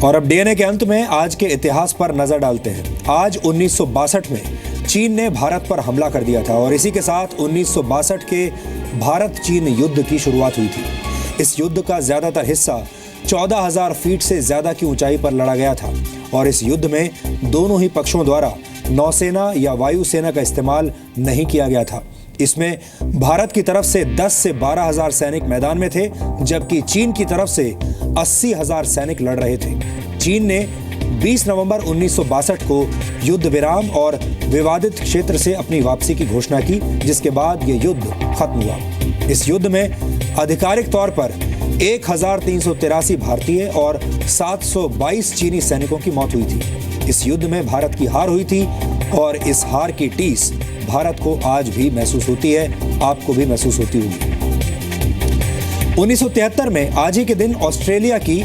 और अब डीएनए के अंत में आज के इतिहास पर नजर डालते हैं। आज 1962 में चीन ने भारत पर हमला कर दिया था और इसी के साथ 1962 के भारत चीन युद्ध की शुरुआत हुई थी। इस युद्ध का ज्यादातर हिस्सा 14,000 फीट से ज्यादा की ऊंचाई पर लड़ा गया था और इस युद्ध में दोनों ही पक्षों द्वारा नौसेना या वायुसेना का इस्तेमाल नहीं किया गया था। इसमें भारत की तरफ से 10 से 12,000 सैनिक मैदान में थे, जबकि चीन की तरफ से 80,000 सैनिक लड़ रहे थे। चीन ने 20 नवंबर 1962 को युद्ध विराम और विवादित क्षेत्र से अपनी वापसी की घोषणा की, जिसके बाद यह युद्ध खत्म हुआ। इस युद्ध में आधिकारिक तौर पर 1,383 भारतीय और 722 चीनी सैनिकों की मौत हुई थी। इस युद्ध में भारत की हार हुई थी और इस हार की टीस भारत को आज भी महसूस होती है, आपको भी महसूस होती होगी। 1973 में आज ही के दिन ऑस्ट्रेलिया की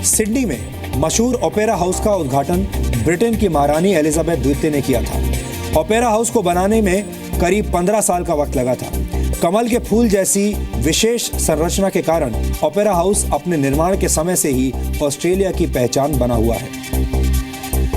सिडनी में मशहूर ओपेरा हाउस का उद्घाटन ब्रिटेन की महारानी एलिजाबेथ द्वितीय ने किया था। ओपेरा हाउस को बनाने में करीब 15 साल का वक्त लगा था। कमल के फूल जैसी विशेष संरचना के कारण ओपेरा हाउस अपने निर्माण के समय से ही ऑस्ट्रेलिया की पहचान बना हुआ है।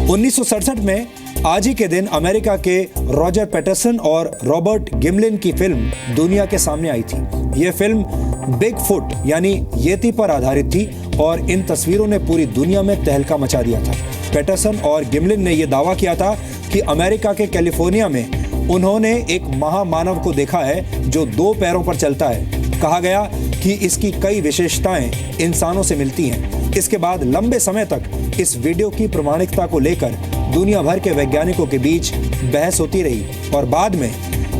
1967 में आज ही के दिन अमेरिका के रॉजर पैटरसन और रॉबर्ट गिमलिन की फिल्म दुनिया के सामने आई थी। यह फिल्म बिग फुट यानी येती पर आधारित थी और इन तस्वीरों ने पूरी दुनिया में तहलका मचा दिया था। पैटरसन और गिमलिन ने यह दावा किया था कि अमेरिका के कैलिफोर्निया में उन्होंने एक महामानव को देखा है जो 2 पैरों पर चलता है। कहा गया कि इसकी कई विशेषताएं इंसानों से मिलती हैं। इसके बाद लंबे समय तक इस वीडियो की प्रामाणिकता को लेकर दुनिया भर के वैज्ञानिकों के बीच बहस होती रही और बाद में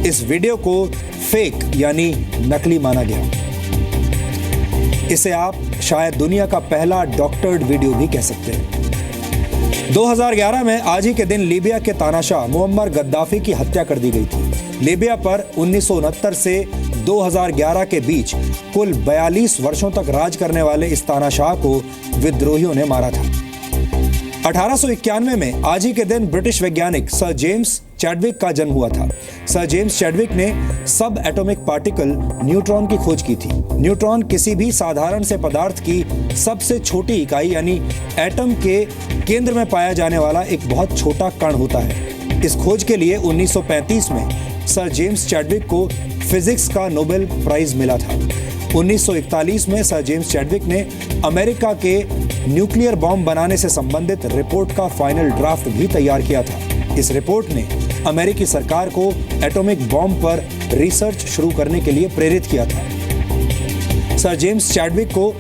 इस वीडियो को फेक यानी नकली माना गया। इसे आप शायद दुनिया का पहला डॉक्टर्ड वीडियो भी कह सकते हैं। 2011 में आज ही के दिन लीबिया के तानाशाह मुअम्मर गद्दाफी की हत्या कर दी गई थी। लीबिया पर 1969 से 2011 के बीच कुल 42 वर्षों तक राज करने वाले इस तानाशाह को विद्रोहियों ने मारा था। 1891 में आज ही के दिन ब्रिटिश वैज्ञानिक सर जेम्स चैडविक का जन्म हुआ था। सर जेम्स चैडविक ने सब एटॉमिक पार्टिकल न्यूट्रॉन की खोज की थी। न्यूट्रॉन किसी भी साधारण से पदार्थ की सबसे छोटी इकाई यानी एटम के केंद्र में पाया जाने वाला एक बहुत छोटा कण होता है। इस खोज के लिए 1935 में सर जेम्स चैडविक को फिजिक्स का नोबेल प्राइज मिला था। 1941 में सर जेम्स चैडविक ने अमेरिका के न्यूक्लियर बॉम्ब बनाने से संबंधित रिपोर्ट का फाइनल ड्राफ्ट भी तैयार किया था। इस रिपोर्ट ने अमेरिकी सरकार को एटॉमिक बॉम्ब पर रिसर्च शुरू करने के लिए प्रेरित किया था। सर जेम्स चैडविक को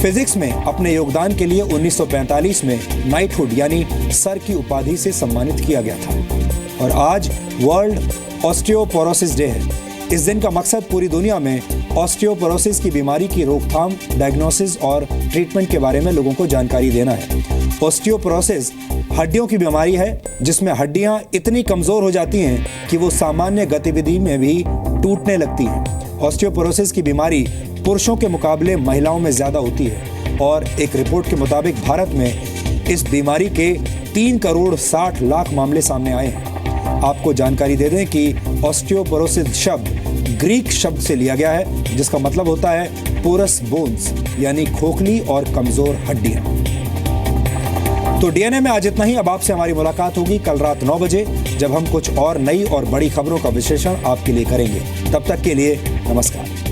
फिजिक्स में अपने योगदान के लिए 1945 में नाइटहुड यानी सर की उपाधि से सम्मानित किया गया था। और आज वर्ल्ड ऑस्टियोपोरोसिस डे है। इस दिन का मकसद पूरी दुनिया में ऑस्टियोपोरोसिस की बीमारी की रोकथाम, डायग्नोसिस और ट्रीटमेंट के बारे में लोगों को जानकारी देना है। ऑस्टियोपोरोसिस हड्डियों की बीमारी है जिसमें हड्डियां इतनी कमजोर हो जाती हैं कि वो सामान्य गतिविधि में भी टूटने लगती हैं। ऑस्टियोपोरोसिस की बीमारी पुरुषों के मुकाबले महिलाओं में ज्यादा होती है और एक रिपोर्ट के मुताबिक भारत में इस बीमारी के 3 करोड़ 60 लाख मामले सामने आए हैं। आपको जानकारी दे दें कि ऑस्टियोपोरोसिस शब्द ग्रीक शब्द से लिया गया है जिसका मतलब होता है पोरस बोन्स यानी खोखली और कमजोर हड्डियां। तो डीएनए में आज इतना ही। अब आपसे हमारी मुलाकात होगी कल रात 9 बजे जब हम कुछ और नई और बड़ी खबरों का विश्लेषण आपके लिए करेंगे। तब तक के लिए नमस्कार।